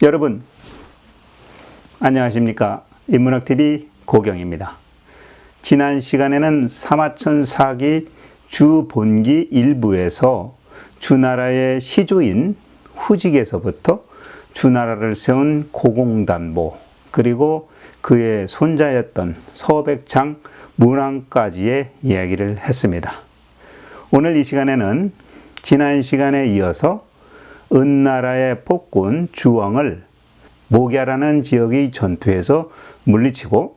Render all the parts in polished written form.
여러분 안녕하십니까? 인문학TV 고경입니다. 지난 시간에는 사마천사기 주본기 일부에서 주나라의 시조인 후직에서부터 주나라를 세운 고공단보, 그리고 그의 손자였던 서백창 문왕까지의 이야기를 했습니다. 오늘 이 시간에는 지난 시간에 이어서 은나라의 폭군 주왕을 목야라는 지역의 전투에서 물리치고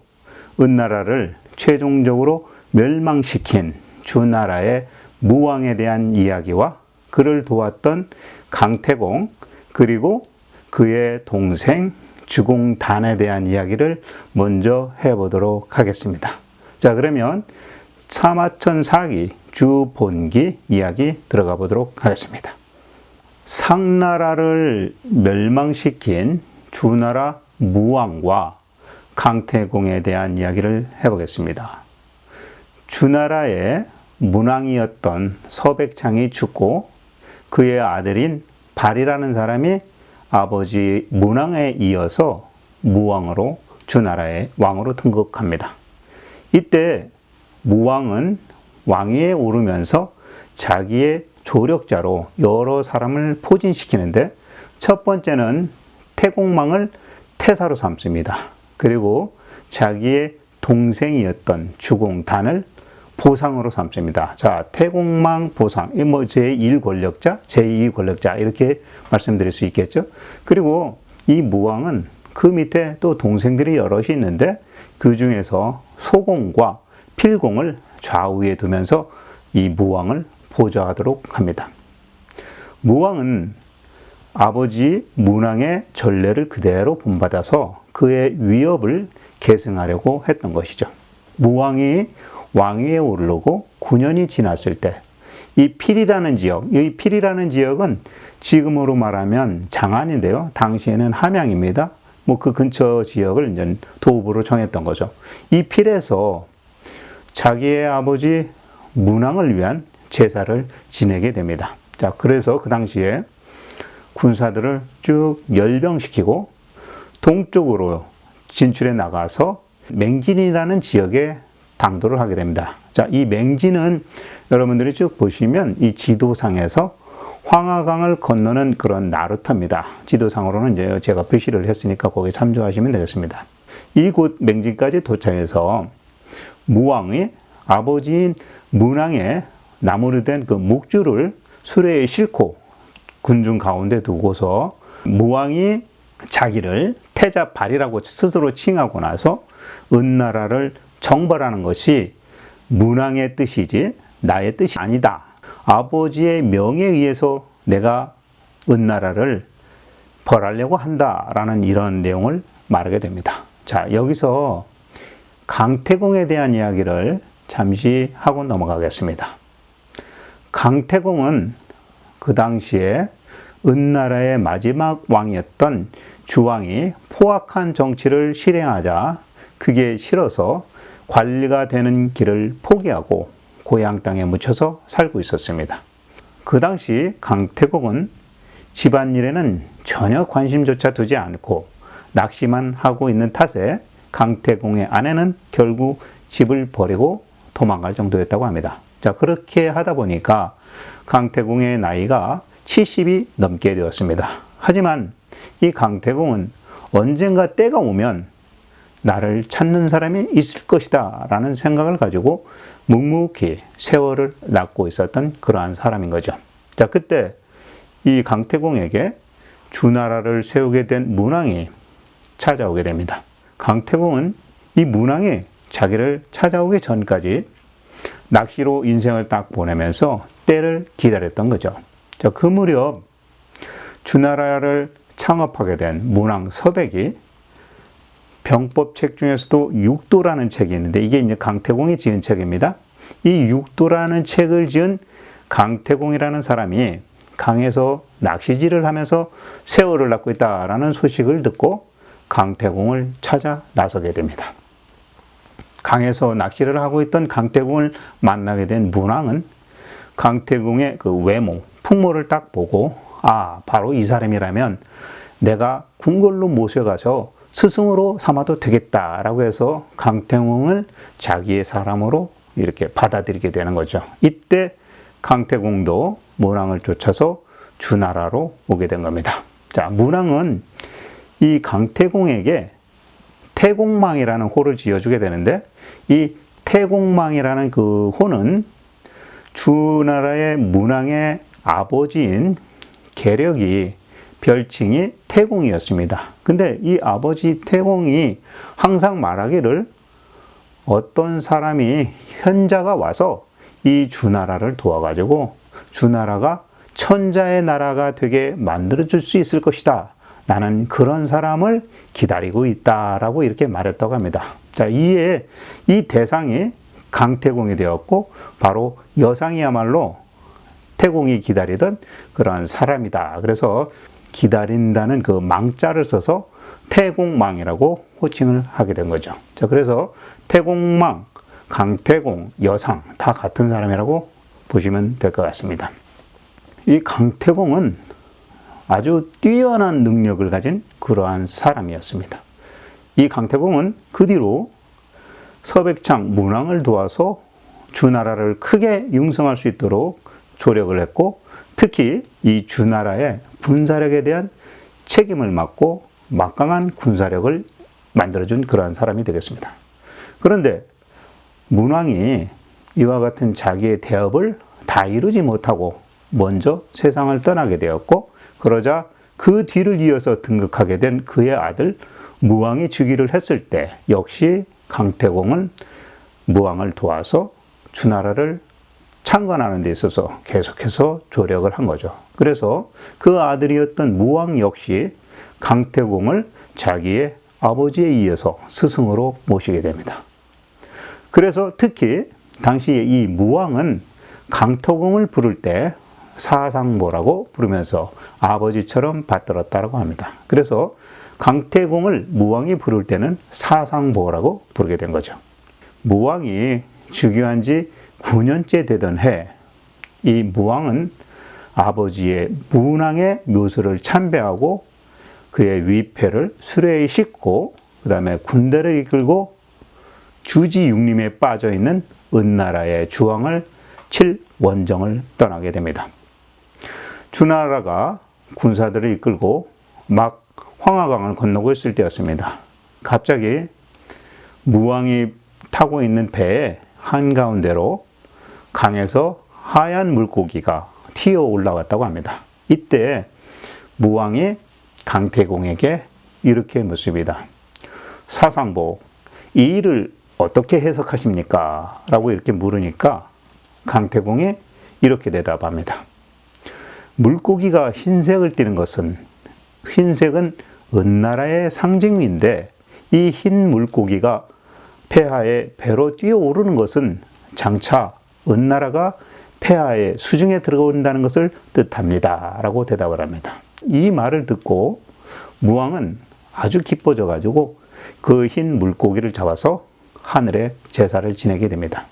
은나라를 최종적으로 멸망시킨 주나라의 무왕에 대한 이야기와 그를 도왔던 강태공, 그리고 그의 동생 주공단에 대한 이야기를 먼저 해보도록 하겠습니다. 자, 그러면 사마천사기 주본기 이야기 들어가 보도록 하겠습니다. 상나라를 멸망시킨 주나라 무왕과 강태공에 대한 이야기를 해보겠습니다. 주나라의 문왕이었던 서백창이 죽고 그의 아들인 발이라는 사람이 아버지 문왕에 이어서 무왕으로 주나라의 왕으로 등극합니다. 이때 무왕은 왕위에 오르면서 자기의 조력자로 여러 사람을 포진시키는데, 첫 번째는 태공망을 태사로 삼습니다. 그리고 자기의 동생이었던 주공단을 보상으로 삼습니다. 자, 태공망 보상, 제1 권력자, 제2 권력자 이렇게 말씀드릴 수 있겠죠. 그리고 이 무왕은 그 밑에 또 동생들이 여럿이 있는데, 그 중에서 소공과 필공을 좌우에 두면서 이 무왕을 보좌하도록 합니다. 무왕은 아버지 문왕의 전례를 그대로 본받아서 그의 위협을 계승하려고 했던 것이죠. 무왕이 왕위에 오르고 9년이 지났을 때 이 필이라는 지역, 이 필이라는 지역은 지금으로 말하면 장안인데요. 당시에는 함양입니다. 그 근처 지역을 이제 도읍으로 정했던 거죠. 이 필에서 자기의 아버지 문왕을 위한 제사를 지내게 됩니다. 자, 그래서 그 당시에 군사들을 쭉 열병시키고 동쪽으로 진출해 나가서 맹진이라는 지역에 당도를 하게 됩니다. 자, 이 맹진은 여러분들이 쭉 보시면 이 지도상에서 황하강을 건너는 그런 나루터입니다. 지도상으로는 이제 제가 표시를 했으니까 거기에 참조하시면 되겠습니다. 이곳 맹진까지 도착해서 무왕이 아버지인 문왕의 나무로 된 그 묵주를 수레에 싣고 군중 가운데 두고서 무왕이 자기를 태자발이라고 스스로 칭하고 나서 은나라를 정벌하는 것이 문왕의 뜻이지 나의 뜻이 아니다. 아버지의 명에 의해서 내가 은나라를 벌하려고 한다라는 이런 내용을 말하게 됩니다. 자, 여기서 강태공에 대한 이야기를 잠시 하고 넘어가겠습니다. 강태공은 그 당시에 은나라의 마지막 왕이었던 주왕이 포악한 정치를 실행하자 그게 싫어서 관리가 되는 길을 포기하고 고향 땅에 묻혀서 살고 있었습니다. 그 당시 강태공은 집안일에는 전혀 관심조차 두지 않고 낚시만 하고 있는 탓에 강태공의 아내는 결국 집을 버리고 도망갈 정도였다고 합니다. 자, 그렇게 하다 보니까 강태공의 나이가 70이 넘게 되었습니다. 하지만 이 강태공은 언젠가 때가 오면 나를 찾는 사람이 있을 것이다 라는 생각을 가지고 묵묵히 세월을 낳고 있었던 그러한 사람인 거죠. 자, 그때 이 강태공에게 주나라를 세우게 된 문왕이 찾아오게 됩니다. 강태공은 이 문왕이 자기를 찾아오기 전까지 낚시로 인생을 딱 보내면서 때를 기다렸던 거죠. 자, 그 무렵 주나라를 창업하게 된 문왕 서백이 병법책 중에서도 육도라는 책이 있는데, 이게 이제 강태공이 지은 책입니다. 이 육도라는 책을 지은 강태공이라는 사람이 강에서 낚시질을 하면서 세월을 낳고 있다라는 소식을 듣고 강태공을 찾아 나서게 됩니다. 강에서 낚시를 하고 있던 강태공을 만나게 된 문왕은 강태공의 그 외모, 풍모를 딱 보고, 아, 바로 이 사람이라면 내가 궁궐로 모셔가서 스승으로 삼아도 되겠다라고 해서 강태공을 자기의 사람으로 이렇게 받아들이게 되는 거죠. 이때 강태공도 문왕을 쫓아서 주나라로 오게 된 겁니다. 자, 문왕은 이 강태공에게 태공망이라는 호를 지어주게 되는데, 이 태공망이라는 그 호는 주나라의 문왕의 아버지인 계력이 별칭이 태공이었습니다. 근데 이 아버지 태공이 항상 말하기를 어떤 사람이 현자가 와서 이 주나라를 도와가지고 주나라가 천자의 나라가 되게 만들어줄 수 있을 것이다. 나는 그런 사람을 기다리고 있다라고 이렇게 말했다고 합니다. 자, 이에 이 대상이 강태공이 되었고, 바로 여상이야말로 태공이 기다리던 그런 사람이다. 그래서 기다린다는 그 망자를 써서 태공망이라고 호칭을 하게 된 거죠. 자, 그래서 태공망, 강태공, 여상 다 같은 사람이라고 보시면 될 것 같습니다. 이 강태공은 아주 뛰어난 능력을 가진 그러한 사람이었습니다. 이 강태공은 그 뒤로 서백창 문왕을 도와서 주나라를 크게 융성할 수 있도록 조력을 했고, 특히 이 주나라의 군사력에 대한 책임을 맡고 막강한 군사력을 만들어준 그러한 사람이 되겠습니다. 그런데 문왕이 이와 같은 자기의 대업을 다 이루지 못하고 먼저 세상을 떠나게 되었고, 그러자 그 뒤를 이어서 등극하게 된 그의 아들 무왕이 즉위를 했을 때 역시 강태공은 무왕을 도와서 주나라를 창건하는 데 있어서 계속해서 조력을 한 거죠. 그래서 그 아들이었던 무왕 역시 강태공을 자기의 아버지에 이어서 스승으로 모시게 됩니다. 그래서 특히 당시 이 무왕은 강태공을 부를 때 사상보라고 부르면서 아버지처럼 받들었다고 합니다. 그래서 강태공을 무왕이 부를 때는 사상보라고 부르게 된 거죠. 무왕이 즉위한 지 9년째 되던 해, 이 무왕은 아버지의 문왕의 묘소를 참배하고 그의 위패를 수레에 싣고 그 다음에 군대를 이끌고 주지육림에 빠져있는 은나라의 주왕을 칠 원정을 떠나게 됩니다. 주나라가 군사들을 이끌고 막 황하강을 건너고 있을 때였습니다. 갑자기 무왕이 타고 있는 배의 한가운데로 강에서 하얀 물고기가 튀어 올라왔다고 합니다. 이때 무왕이 강태공에게 이렇게 묻습니다. 사상보, 이 일을 어떻게 해석하십니까? 라고 이렇게 물으니까 강태공이 이렇게 대답합니다. 물고기가 흰색을 띠는 것은, 흰색은 은나라의 상징인데 이 흰 물고기가 폐하에 배로 뛰어오르는 것은 장차 은나라가 폐하의 수중에 들어온다는 것을 뜻합니다. 라고 대답을 합니다. 이 말을 듣고 무왕은 아주 기뻐져 가지고 그 흰 물고기를 잡아서 하늘에 제사를 지내게 됩니다.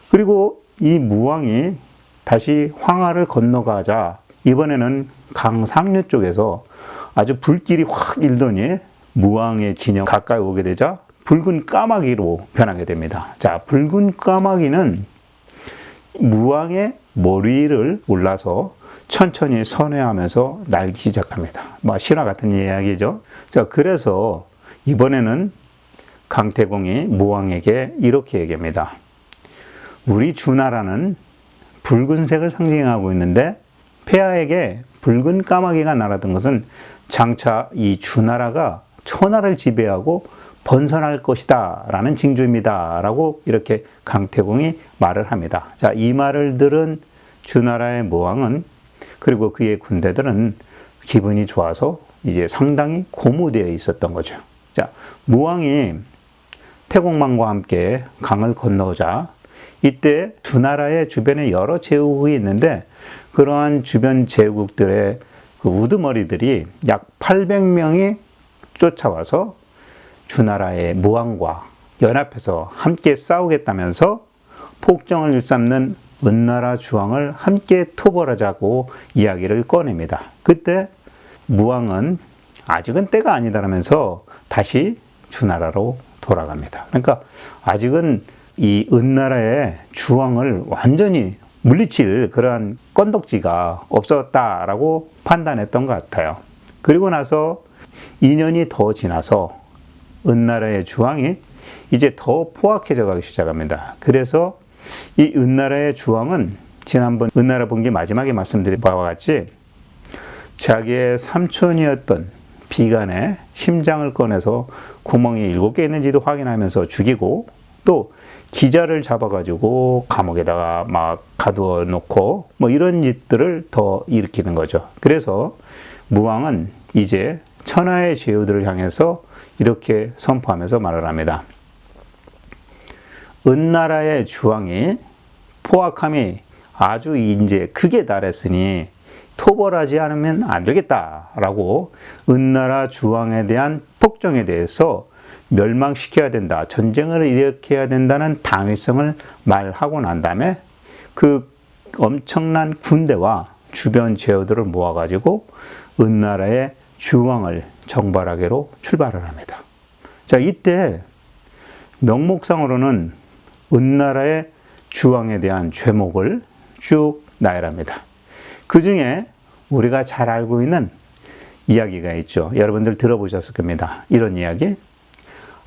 그리고 이 무왕이 다시 황하를 건너가자 이번에는 강 상류 쪽에서 아주 불길이 확 일더니 무왕의 진영 가까이 오게 되자 붉은 까마귀로 변하게 됩니다. 자, 붉은 까마귀는 무왕의 머리를 올라서 천천히 선회하면서 날기 시작합니다. 신화 같은 이야기죠. 자, 그래서 이번에는 강태공이 무왕에게 이렇게 얘기합니다. 우리 주나라는 붉은색을 상징하고 있는데 폐하에게 붉은 까마귀가 날아든 것은 장차 이 주나라가 천하를 지배하고 번선할 것이다 라는 징조입니다 라고 이렇게 강태공이 말을 합니다. 자, 이 말을 들은 주나라의 무왕은 그리고 그의 군대들은 기분이 좋아서 이제 상당히 고무되어 있었던 거죠. 자, 무왕이 태공망과 함께 강을 건너오자 이때 주나라의 주변에 여러 제국이 있는데 그러한 주변 제국들의 그 우두머리들이 약 800명이 쫓아와서 주나라의 무왕과 연합해서 함께 싸우겠다면서 폭정을 일삼는 은나라 주왕을 함께 토벌하자고 이야기를 꺼냅니다. 그때 무왕은 아직은 때가 아니다라면서 다시 주나라로 돌아갑니다. 그러니까 아직은 이 은나라의 주왕을 완전히 물리칠 그러한 건덕지가 없었다라고 판단했던 것 같아요. 그리고 나서 2년이 더 지나서 은나라의 주왕이 이제 더 포악해져 가기 시작합니다. 그래서 이 은나라의 주왕은 지난번 은나라 분기 마지막에 말씀드린 바와 같이 자기의 삼촌이었던 비간의 심장을 꺼내서 구멍이 7개 있는지도 확인하면서 죽이고, 또 기자를 잡아가지고 감옥에다가 막 가두어 놓고 뭐 이런 짓들을 더 일으키는 거죠. 그래서 무왕은 이제 천하의 제후들을 향해서 이렇게 선포하면서 말을 합니다. 은나라의 주왕이 포악함이 아주 이제 극에 달했으니 토벌하지 않으면 안 되겠다라고 은나라 주왕에 대한 폭정에 대해서 멸망시켜야 된다, 전쟁을 일으켜야 된다는 당위성을 말하고 난 다음에 그 엄청난 군대와 주변 제후들을 모아가지고 은나라의 주왕을 정벌하기로 출발을 합니다. 자, 이때 명목상으로는 은나라의 주왕에 대한 죄목을 쭉 나열합니다. 그 중에 우리가 잘 알고 있는 이야기가 있죠. 여러분들 들어보셨을 겁니다. 이런 이야기.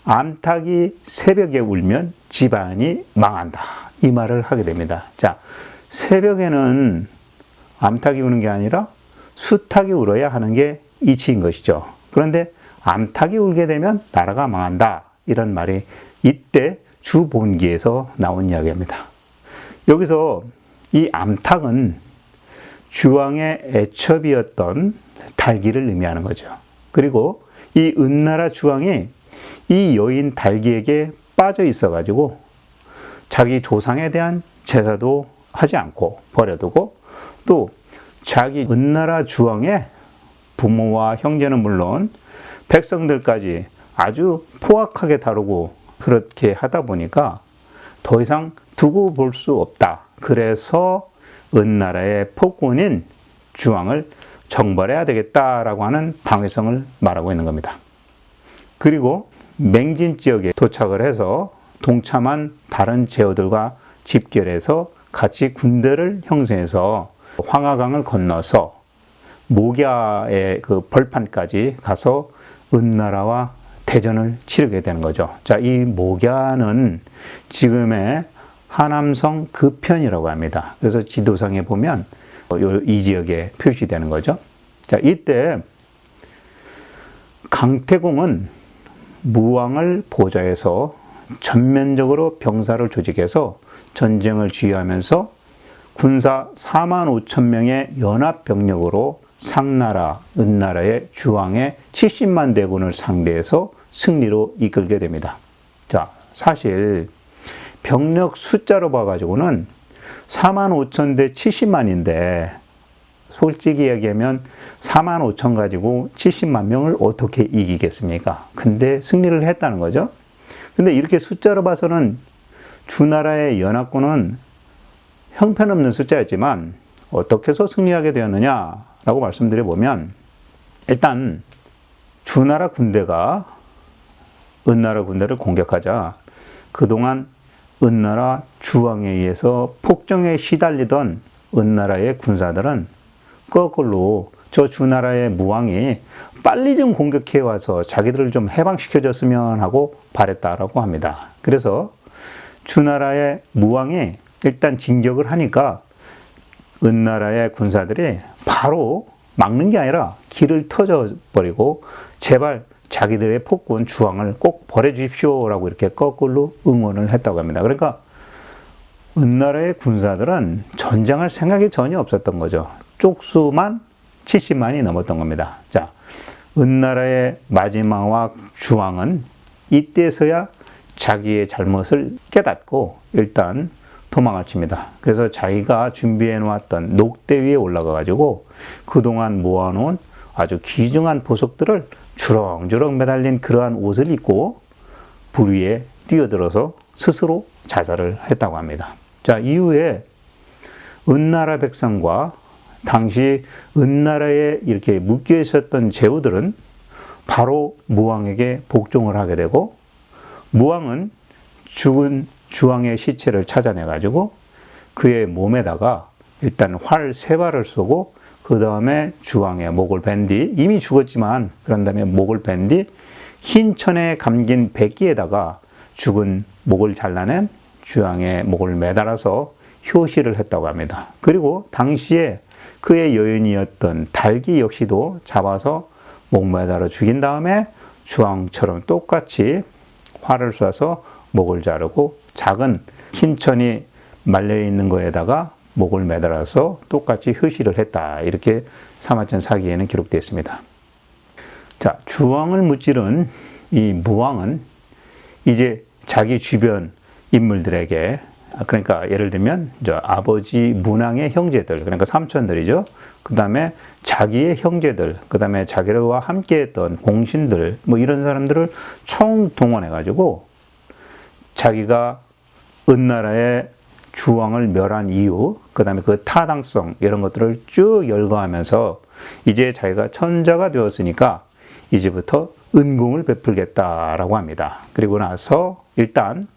암탉이 새벽에 울면 집안이 망한다. 이 말을 하게 됩니다. 자, 새벽에는 암탉이 우는 게 아니라 수탉이 울어야 하는 게 이치인 것이죠. 그런데 암탉이 울게 되면 나라가 망한다. 이런 말이 이때 주본기에서 나온 이야기입니다. 여기서 이 암탉은 주왕의 애첩이었던 달기를 의미하는 거죠. 그리고 이 은나라 주왕이 이 여인 달기에게 빠져 있어가지고 자기 조상에 대한 제사도 하지 않고 버려두고, 또 자기 은나라 주왕의 부모와 형제는 물론 백성들까지 아주 포악하게 다루고 그렇게 하다 보니까 더 이상 두고 볼 수 없다. 그래서 은나라의 폭군인 주왕을 정벌해야 되겠다라고 하는 당위성을 말하고 있는 겁니다. 그리고 맹진 지역에 도착을 해서 동참한 다른 제후들과 집결해서 같이 군대를 형성해서 황하강을 건너서 모갸의 그 벌판까지 가서 은나라와 대전을 치르게 되는 거죠. 자, 이 모갸는 지금의 하남성 그 편이라고 합니다. 그래서 지도상에 보면 이 지역에 표시되는 거죠. 자, 이때 강태공은 무왕을 보좌해서 전면적으로 병사를 조직해서 전쟁을 지휘하면서 군사 45,000명의 연합병력으로 상나라, 은나라의 주왕의 70만 대군을 상대해서 승리로 이끌게 됩니다. 자, 사실 병력 숫자로 봐가지고는 45,000대 70만인데 솔직히 얘기하면 45,000 가지고 70만 명을 어떻게 이기겠습니까? 근데 승리를 했다는 거죠. 근데 이렇게 숫자로 봐서는 주나라의 연합군은 형편없는 숫자였지만 어떻게 해서 승리하게 되었느냐라고 말씀드려보면, 일단 주나라 군대가 은나라 군대를 공격하자 그동안 은나라 주왕에 의해서 폭정에 시달리던 은나라의 군사들은 거꾸로 저 주나라의 무왕이 빨리 좀 공격해 와서 자기들을 좀 해방시켜줬으면 하고 바랬다라고 합니다. 그래서 주나라의 무왕이 일단 진격을 하니까 은나라의 군사들이 바로 막는 게 아니라 길을 터져버리고 제발 자기들의 폭군 주왕을 꼭 버려주십시오라고 이렇게 거꾸로 응원을 했다고 합니다. 그러니까 은나라의 군사들은 전쟁할 생각이 전혀 없었던 거죠. 쪽수만 70만이 넘었던 겁니다. 자, 은나라의 마지막 주왕은 이때서야 자기의 잘못을 깨닫고 일단 도망을 칩니다. 그래서 자기가 준비해 놓았던 녹대 위에 올라가 가지고 그동안 모아놓은 아주 귀중한 보석들을 주렁주렁 매달린 그러한 옷을 입고 불 위에 뛰어들어서 스스로 자살을 했다고 합니다. 자, 이후에 은나라 백성과 당시 은나라에 이렇게 묶여 있었던 제후들은 바로 무왕에게 복종을 하게 되고, 무왕은 죽은 주왕의 시체를 찾아내가지고 그의 몸에다가 일단 활 3발을 쏘고, 그 다음에 주왕의 목을 벤 뒤, 이미 죽었지만 그런 다음에 목을 벤 뒤 흰 천에 감긴 백기에다가 죽은 목을 잘라낸 주왕의 목을 매달아서 효시를 했다고 합니다. 그리고 당시에 그의 여인이었던 달기 역시도 잡아서 목 매달아 죽인 다음에 주왕처럼 똑같이 활을 쏴서 목을 자르고, 작은 흰 천이 말려있는 거에다가 목을 매달아서 똑같이 효시를 했다. 이렇게 사마천 사기에는 기록되어 있습니다. 자, 주왕을 무찌른 이 무왕은 이제 자기 주변 인물들에게, 그러니까 예를 들면 아버지 문왕의 형제들, 그러니까 삼촌들이죠. 그 다음에 자기의 형제들, 그 다음에 자기와 함께했던 공신들, 뭐 이런 사람들을 총동원해가지고 자기가 은나라의 주왕을 멸한 이유, 그 다음에 그 타당성, 이런 것들을 쭉 열거하면서 이제 자기가 천자가 되었으니까 이제부터 은공을 베풀겠다라고 합니다. 그리고 나서 일단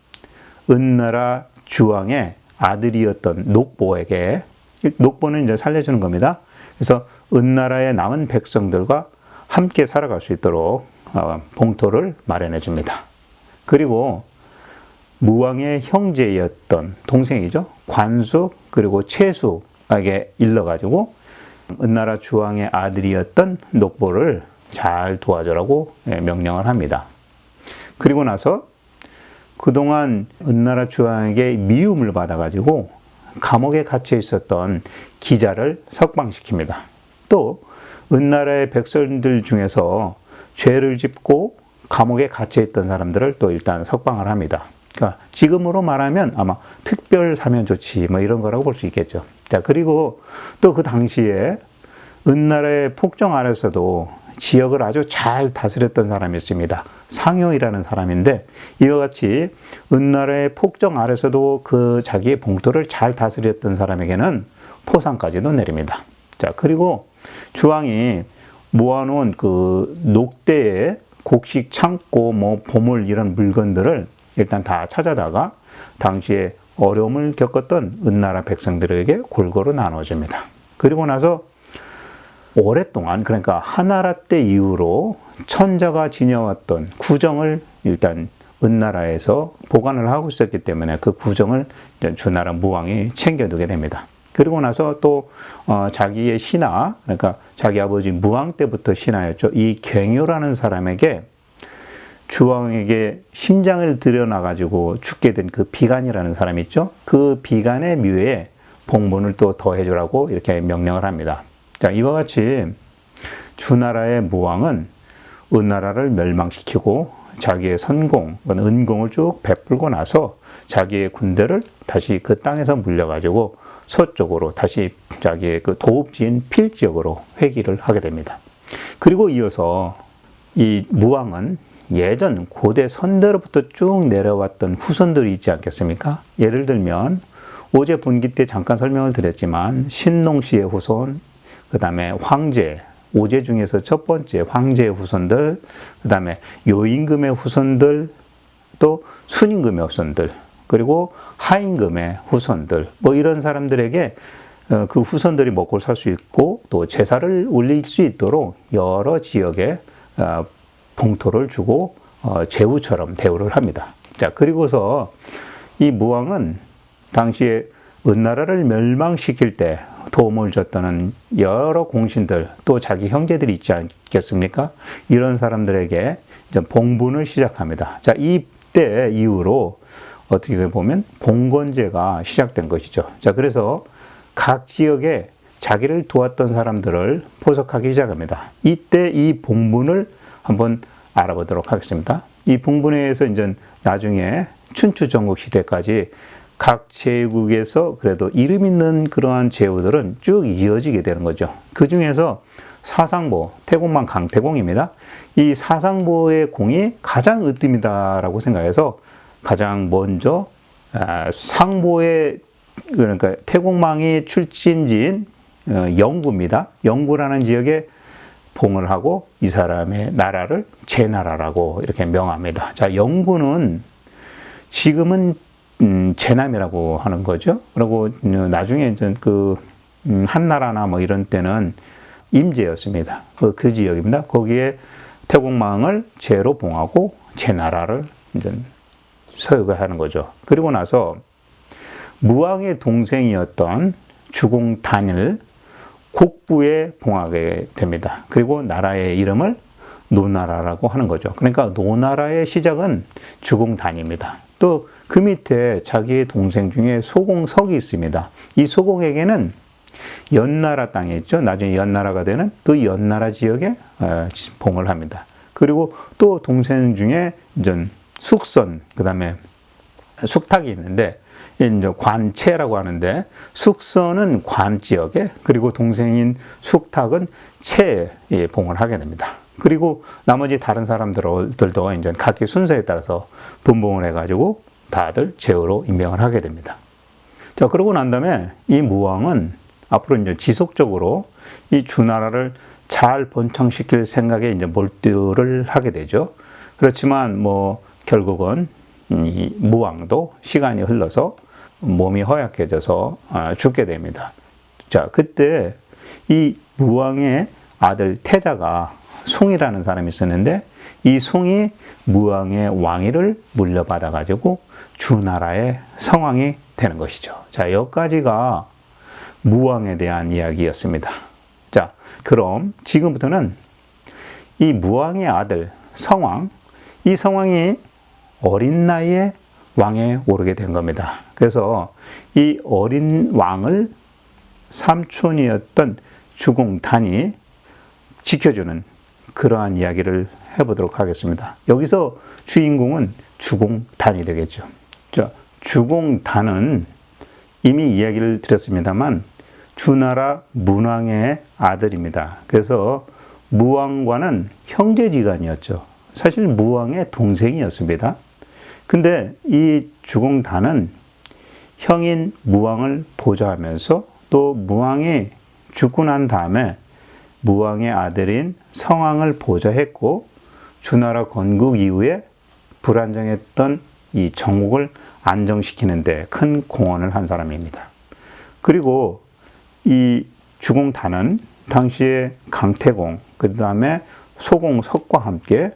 은나라 주왕의 아들이었던 녹보에게, 녹보는 이제 살려주는 겁니다. 그래서 은나라의 남은 백성들과 함께 살아갈 수 있도록 봉토를 마련해 줍니다. 그리고 무왕의 형제였던 동생이죠. 관숙 그리고 채숙에게 일러가지고 은나라 주왕의 아들이었던 녹보를 잘 도와주라고 명령을 합니다. 그리고 나서 그동안 은나라 주왕에게 미움을 받아가지고 감옥에 갇혀 있었던 기자를 석방시킵니다. 또 은나라의 백성들 중에서 죄를 짓고 감옥에 갇혀 있던 사람들을 또 일단 석방을 합니다. 그러니까 지금으로 말하면 아마 특별 사면 조치 뭐 이런 거라고 볼 수 있겠죠. 자, 그리고 또 그 당시에 은나라의 폭정 아래서도 지역을 아주 잘 다스렸던 사람이 있습니다. 상효이라는 사람인데, 이와 같이 은나라의 폭정 아래서도 그 자기의 봉토를 잘 다스렸던 사람에게는 포상까지도 내립니다. 자, 그리고 주왕이 모아놓은 그 녹대에 곡식 창고, 뭐 보물 이런 물건들을 일단 다 찾아다가 당시에 어려움을 겪었던 은나라 백성들에게 골고루 나눠줍니다. 그리고 나서 오랫동안, 그러니까 한나라 때 이후로 천자가 지녀왔던 구정을 일단 은나라에서 보관을 하고 있었기 때문에 그 구정을 주나라 무왕이 챙겨두게 됩니다. 그리고 나서 또 자기의 신하, 그러니까 자기 아버지 무왕 때부터 신하였죠. 이 갱요라는 사람에게 주왕에게 심장을 들여놔가지고 죽게 된 그 비간이라는 사람이 있죠. 그 비간의 묘에 봉분을 또 더해주라고 이렇게 명령을 합니다. 자, 이와 같이 주나라의 무왕은 은나라를 멸망시키고 자기의 선공, 은공을 쭉 베풀고 나서 자기의 군대를 다시 그 땅에서 물려가지고 서쪽으로 다시 자기의 그 도읍지인 필지역으로 회귀를 하게 됩니다. 그리고 이어서 이 무왕은 예전 고대 선대로부터 쭉 내려왔던 후손들이 있지 않겠습니까? 예를 들면 어제 분기 때 잠깐 설명을 드렸지만 신농씨의 후손, 그 다음에 황제, 오제 중에서 첫 번째 황제의 후손들, 그 다음에 요임금의 후손들, 또 순임금의 후손들, 그리고 하임금의 후손들, 뭐 이런 사람들에게 그 후손들이 먹고 살 수 있고 또 제사를 올릴 수 있도록 여러 지역에 봉토를 주고 제후처럼 대우를 합니다. 자, 그리고서 이 무왕은 당시에 은나라를 멸망시킬 때 도움을 줬다는 여러 공신들, 또 자기 형제들이 있지 않겠습니까? 이런 사람들에게 이제 봉분을 시작합니다. 자, 이때 이후로 어떻게 보면 봉건제가 시작된 것이죠. 자, 그래서 각 지역에 자기를 도왔던 사람들을 포석하기 시작합니다. 이때 이 봉분을 한번 알아보도록 하겠습니다. 이 봉분에 의해서 이제 나중에 춘추 전국 시대까지 각 제국에서 그래도 이름 있는 그러한 제후들은 쭉 이어지게 되는 거죠. 그 중에서 사상보, 태공만 강태공입니다. 이 사상보의 공이 가장 으뜸이다라고 생각해서 가장 먼저 상보의, 그러니까 태공망이 출신지인 영구입니다. 영구라는 지역에 봉을 하고 이 사람의 나라를 제 나라라고 이렇게 명합니다. 자, 영구는 지금은 제남이라고 하는 거죠. 그리고 나중에 이제 한나라나 뭐 이런 때는 임제였습니다. 그 지역입니다. 거기에 태국망을 제로 봉하고 제 나라를 이제 서유하는 거죠. 그리고 나서 무왕의 동생이었던 주공단을 곡부에 봉하게 됩니다. 그리고 나라의 이름을 노나라라고 하는 거죠. 그러니까 노나라의 시작은 주공단입니다. 또 그 밑에 자기의 동생 중에 소공석이 있습니다. 이 소공에게는 연나라 땅에 있죠. 나중에 연나라가 되는 그 연나라 지역에 봉을 합니다. 그리고 또 동생 중에 이제 숙선, 그 다음에 숙탁이 있는데 이제 관체라고 하는데 숙선은 관 지역에, 그리고 동생인 숙탁은 체에 봉을 하게 됩니다. 그리고 나머지 다른 사람들도 이제 각기 순서에 따라서 분봉을 해가지고 다들 제후로 임명을 하게 됩니다. 자, 그러고 난 다음에 이 무왕은 앞으로 이제 지속적으로 이 주나라를 잘 번창시킬 생각에 이제 몰두를 하게 되죠. 그렇지만 뭐 결국은 이 무왕도 시간이 흘러서 몸이 허약해져서 죽게 됩니다. 자, 그때 이 무왕의 아들 태자가 송이라는 사람이 있었는데 이 송이 무왕의 왕위를 물려받아 가지고 주나라의 성왕이 되는 것이죠. 자, 여기까지가 무왕에 대한 이야기였습니다. 자, 그럼 지금부터는 이 무왕의 아들 성왕, 이 성왕이 어린 나이에 왕에 오르게 된 겁니다. 그래서 이 어린 왕을 삼촌이었던 주공단이 지켜주는 그러한 이야기를 해보도록 하겠습니다. 여기서 주인공은 주공단이 되겠죠. 자, 주공단은 이미 이야기를 드렸습니다만 주나라 문왕의 아들입니다. 그래서 무왕과는 형제지간이었죠. 사실 무왕의 동생이었습니다. 근데 이 주공단은 형인 무왕을 보좌하면서 또 무왕이 죽고 난 다음에 무왕의 아들인 성왕을 보좌했고 주나라 건국 이후에 불안정했던 이 정국을 안정시키는 데 큰 공헌을 한 사람입니다. 그리고 이 주공단은 당시에 강태공, 그 다음에 소공석과 함께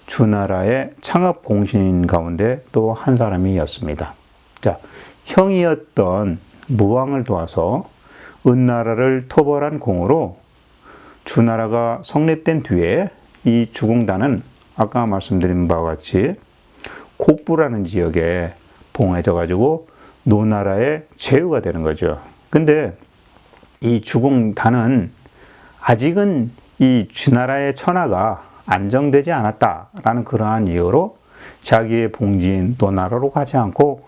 주나라의 창업 공신 가운데 또 한 사람이었습니다. 자, 형이었던 무왕을 도와서 은나라를 토벌한 공으로 주나라가 성립된 뒤에 이 주공단은 아까 말씀드린 바와 같이 곡부라는 지역에 봉해져 가지고 노나라의 제후가 되는 거죠. 근데 이 주공단은 아직은 이 주나라의 천하가 안정되지 않았다라는 그러한 이유로 자기의 봉지인 노나라로 가지 않고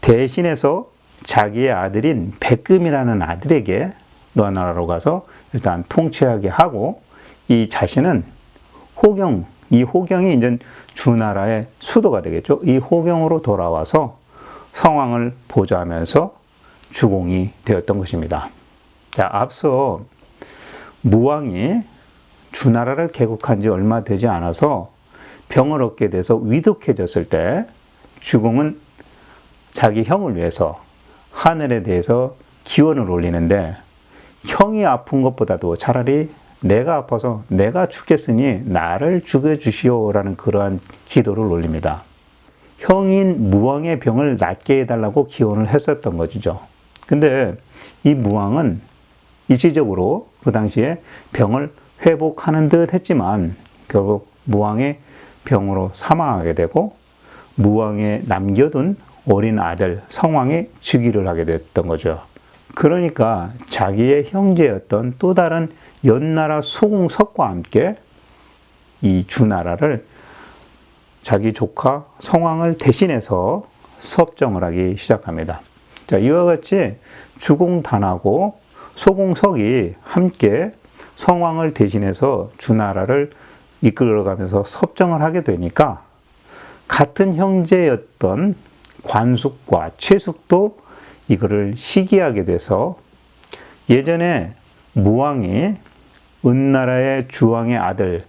대신해서 자기의 아들인 백금이라는 아들에게 노나라로 가서 일단 통치하게 하고 이 자신은 호경, 이 호경이 이제 주나라의 수도가 되겠죠. 이 호경으로 돌아와서 성왕을 보좌하면서 주공이 되었던 것입니다. 자, 앞서 무왕이 주나라를 개국한 지 얼마 되지 않아서 병을 얻게 돼서 위독해졌을 때 주공은 자기 형을 위해서 하늘에 대해서 기원을 올리는데 형이 아픈 것보다도 차라리 내가 아파서 내가 죽겠으니 나를 죽여주시오라는 그러한 기도를 올립니다. 형인 무왕의 병을 낫게 해달라고 기원을 했었던 것이죠. 근데 이 무왕은 일시적으로 그 당시에 병을 회복하는 듯 했지만 결국 무왕의 병으로 사망하게 되고 무왕의 남겨둔 어린 아들 성왕이 즉위를 하게 됐던 거죠. 그러니까 자기의 형제였던 또 다른 연나라 소공석과 함께 이 주나라를 자기 조카 성왕을 대신해서 섭정을 하기 시작합니다. 자, 이와 같이 주공단하고 소공석이 함께 성왕을 대신해서 주나라를 이끌어가면서 섭정을 하게 되니까 같은 형제였던 관숙과 최숙도 이거를 시기하게 돼서 예전에 무왕이 은나라의 주왕의 아들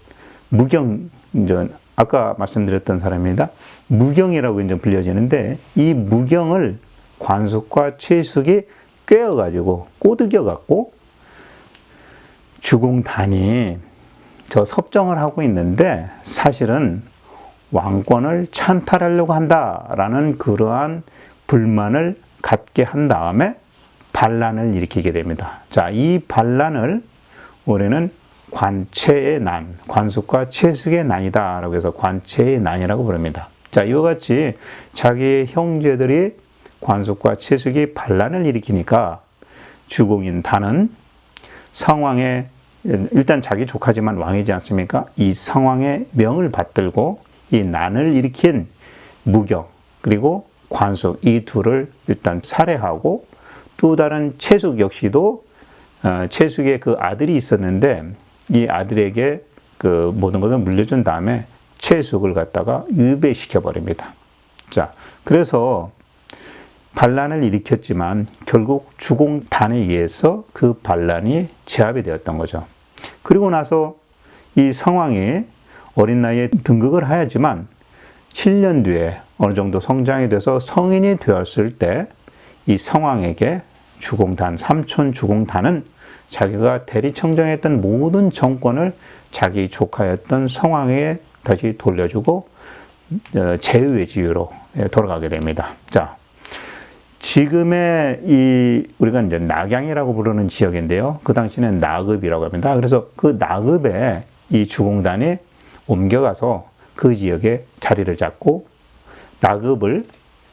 무경, 이제 아까 말씀드렸던 사람입니다. 무경이라고 이제 불려지는데 이 무경을 관숙과 최숙이 꿰어가지고 꼬드겨갖고 주공단이 저 섭정을 하고 있는데 사실은 왕권을 찬탈하려고 한다라는 그러한 불만을 갖게 한 다음에 반란을 일으키게 됩니다. 자, 이 반란을 우리는 관체의 난, 관숙과 최숙의 난이다라고 해서 관체의 난이라고 부릅니다. 자, 이와 같이 자기의 형제들이 관숙과 최숙이 반란을 일으키니까 주공인 단은 성왕의, 일단 자기 조카지만 왕이지 않습니까? 이 성왕의 명을 받들고 이 난을 일으킨 무경 그리고 관숙 이 둘을 일단 살해하고 또 다른 최숙 역시도 최숙의 그 아들이 있었는데 이 아들에게 그 모든 것을 물려준 다음에 최숙을 갖다가 유배시켜 버립니다. 자, 그래서 반란을 일으켰지만 결국 주공단에 의해서 그 반란이 제압이 되었던 거죠. 그리고 나서 이 성왕이 어린 나이에 등극을 하였지만 7년 뒤에 어느 정도 성장이 돼서 성인이 되었을 때 이 성왕에게 주공단, 삼촌 주공단은 자기가 대리청정했던 모든 정권을 자기 조카였던 성왕에게 다시 돌려주고 제의의 지유로 돌아가게 됩니다. 자, 지금의 이 우리가 이제 낙양이라고 부르는 지역인데요. 그 당시는 나급이라고 합니다. 그래서 그 나급에 이 주공단이 옮겨가서 그 지역에 자리를 잡고 나급을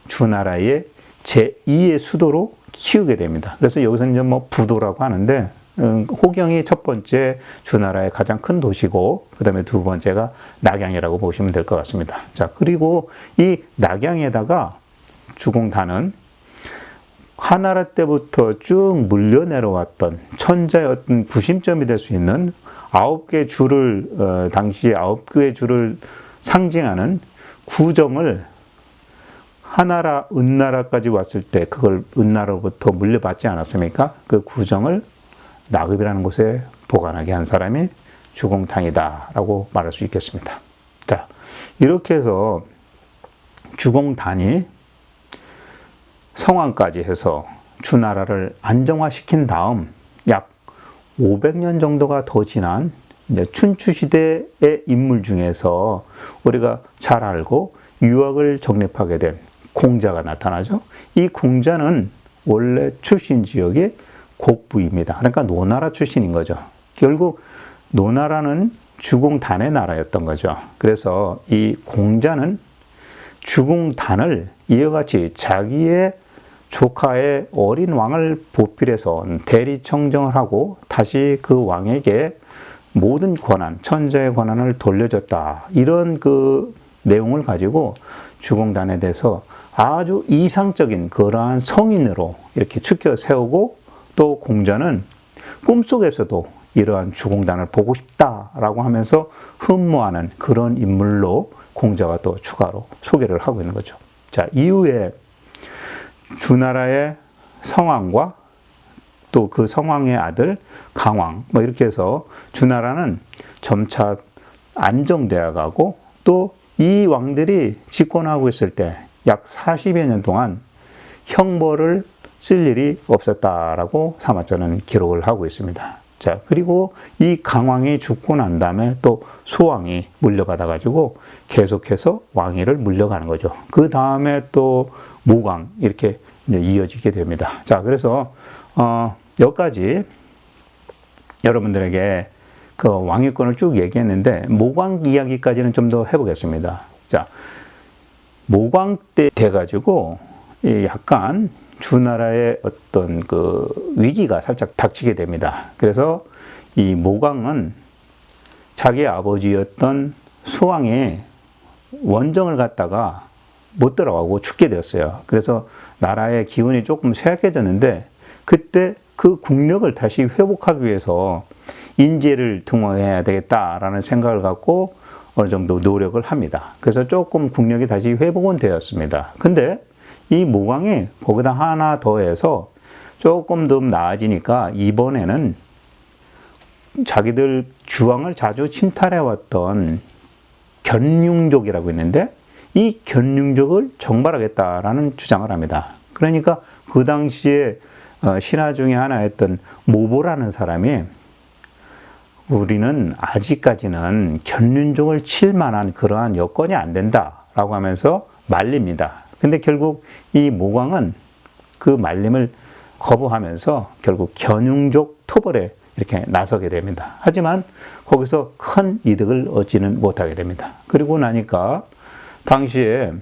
주나라의 제2의 수도로 키우게 됩니다. 그래서 여기서 이제 뭐 부도라고 하는데 호경이 첫 번째 주나라의 가장 큰 도시고 그 다음에 두 번째가 낙양이라고 보시면 될 것 같습니다. 자, 그리고 이 낙양에다가 주공단은 하나라 때부터 쭉 물려 내려왔던 천자의 어떤 구심점이 될 수 있는 9개 줄을 당시에 9개의 줄을 상징하는 구정을 하나라, 은나라까지 왔을 때 그걸 은나라로부터 물려받지 않았습니까? 그 구정을 나급이라는 곳에 보관하게 한 사람이 주공단이다라고 말할 수 있겠습니다. 자, 이렇게 해서 주공단이 성왕까지 해서 주나라를 안정화시킨 다음 약 500년 정도가 더 지난 춘추시대의 인물 중에서 우리가 잘 알고 유학을 정립하게 된 공자가 나타나죠. 이 공자는 원래 출신 지역이 곡부입니다. 그러니까 노나라 출신인 거죠. 결국 노나라는 주공단의 나라였던 거죠. 그래서 이 공자는 주공단을 이와 같이 자기의 조카의 어린 왕을 보필해서 대리청정을 하고 다시 그 왕에게 모든 권한, 천자의 권한을 돌려줬다. 이런 그 내용을 가지고 주공단에 대해서 아주 이상적인 그러한 성인으로 이렇게 추켜 세우고 또 공자는 꿈속에서도 이러한 주공단을 보고 싶다라고 하면서 흠모하는 그런 인물로 공자가 또 추가로 소개를 하고 있는 거죠. 자, 이후에 주나라의 성왕과 또 그 성왕의 아들 강왕 뭐 이렇게 해서 주나라는 점차 안정되어 가고 또 이 왕들이 집권하고 있을 때 약 40여 년 동안 형벌을 쓸 일이 없었다라고 사마천은 기록을 하고 있습니다. 자, 그리고 이 강왕이 죽고 난 다음에 또 소왕이 물려받아 가지고 계속해서 왕위를 물려가는 거죠. 그 다음에 또 모광 이렇게 이어지게 됩니다. 자, 그래서 여기까지 여러분들에게 그 왕위권을 쭉 얘기했는데 모광 이야기까지는 좀 더 해보겠습니다. 자, 모광 때 돼가지고 약간 주나라의 어떤 그 위기가 살짝 닥치게 됩니다. 그래서 이 모광은 자기 아버지였던 소왕이 원정을 갔다가 못 들어가고 죽게 되었어요. 그래서 나라의 기운이 조금 쇠약해졌는데 그때 그 국력을 다시 회복하기 위해서 인재를 등용해야 되겠다라는 생각을 갖고 어느 정도 노력을 합니다. 그래서 조금 국력이 다시 회복은 되었습니다. 근데 이 모광이 거기다 하나 더해서 조금 더 나아지니까 이번에는 자기들 주왕을 자주 침탈해왔던 견융족이라고 있는데 이 견융족을 정발하겠다라는 주장을 합니다. 그러니까 그 당시에 신하 중에 하나였던 모보라는 사람이 우리는 아직까지는 견륜족을 칠 만한 그러한 여건이 안 된다라고 하면서 말립니다. 근데 결국 이 모광은 그 말림을 거부하면서 결국 견융족 토벌에 이렇게 나서게 됩니다. 하지만 거기서 큰 이득을 얻지는 못하게 됩니다. 그리고 나니까 당시에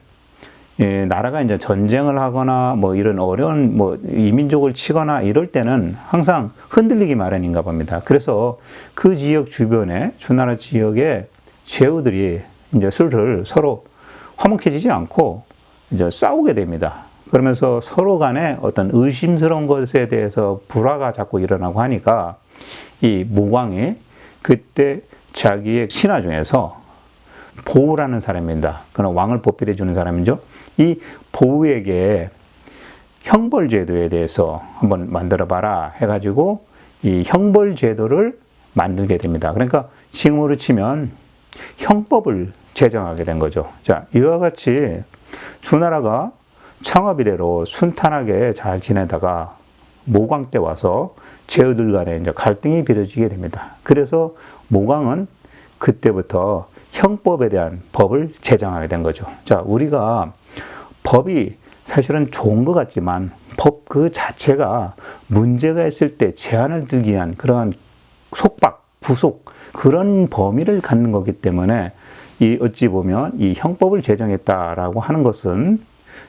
나라가 이제 전쟁을 하거나 뭐 이런 어려운 뭐 이민족을 치거나 이럴 때는 항상 흔들리기 마련인가 봅니다. 그래서 그 지역 주변에 주나라 지역의 제후들이 이제 슬슬 서로 화목해지지 않고 이제 싸우게 됩니다. 그러면서 서로 간에 어떤 의심스러운 것에 대해서 불화가 자꾸 일어나고 하니까 이 모광이 그때 자기의 신하 중에서 보우라는 사람입니다. 그는 왕을 보필해 주는 사람이죠. 이 보우에게 형벌제도에 대해서 한번 만들어봐라 해가지고 이 형벌제도를 만들게 됩니다. 그러니까 지금으로 치면 형법을 제정하게 된 거죠. 자, 이와 같이 주나라가 창업 이래로 순탄하게 잘 지내다가 모광 때 와서 제후들 간에 이제 갈등이 빚어지게 됩니다. 그래서 모광은 그때부터 형법에 대한 법을 제정하게 된 거죠. 자, 우리가 법이 사실은 좋은 것 같지만 법 그 자체가 문제가 있을 때 제한을 들기 위한 그러한 속박, 구속 그런 범위를 갖는 거기 때문에 이 어찌 보면 이 형법을 제정했다라고 하는 것은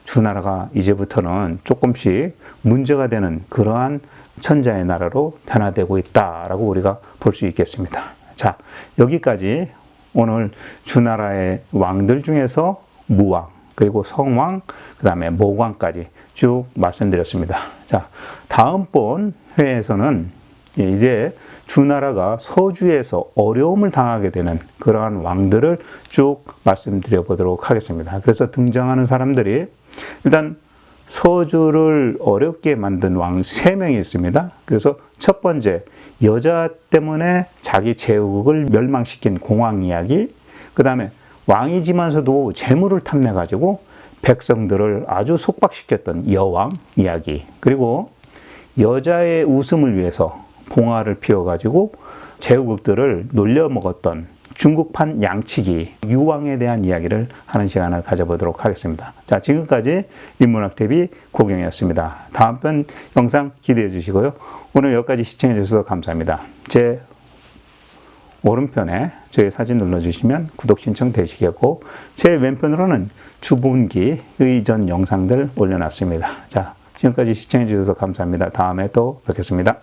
주나라가 이제부터는 조금씩 문제가 되는 그러한 천자의 나라로 변화되고 있다라고 우리가 볼 수 있겠습니다. 자, 여기까지 오늘 주나라의 왕들 중에서 무왕, 그리고 성왕, 그 다음에 모광까지 쭉 말씀드렸습니다. 자, 다음번 회에서는 이제 주나라가 서주에서 어려움을 당하게 되는 그러한 왕들을 쭉 말씀드려 보도록 하겠습니다. 그래서 등장하는 사람들이 일단 서주를 어렵게 만든 왕 3명이 있습니다. 그래서 첫 번째, 여자 때문에 자기 제국을 멸망시킨 공황 이야기, 그 다음에 왕이지만서도 재물을 탐내가지고 백성들을 아주 속박시켰던 여왕 이야기, 그리고 여자의 웃음을 위해서 봉화를 피워가지고 제후국들을 놀려먹었던 중국판 양치기 유왕에 대한 이야기를 하는 시간을 가져보도록 하겠습니다. 자, 지금까지 인문학TV 고경이었습니다. 다음번 영상 기대해 주시고요. 오늘 여기까지 시청해 주셔서 감사합니다. 제 오른편에 저희 사진 눌러주시면 구독 신청 되시겠고, 제 왼편으로는 주분기 의전 영상들 올려놨습니다. 자, 지금까지 시청해 주셔서 감사합니다. 다음에 또 뵙겠습니다.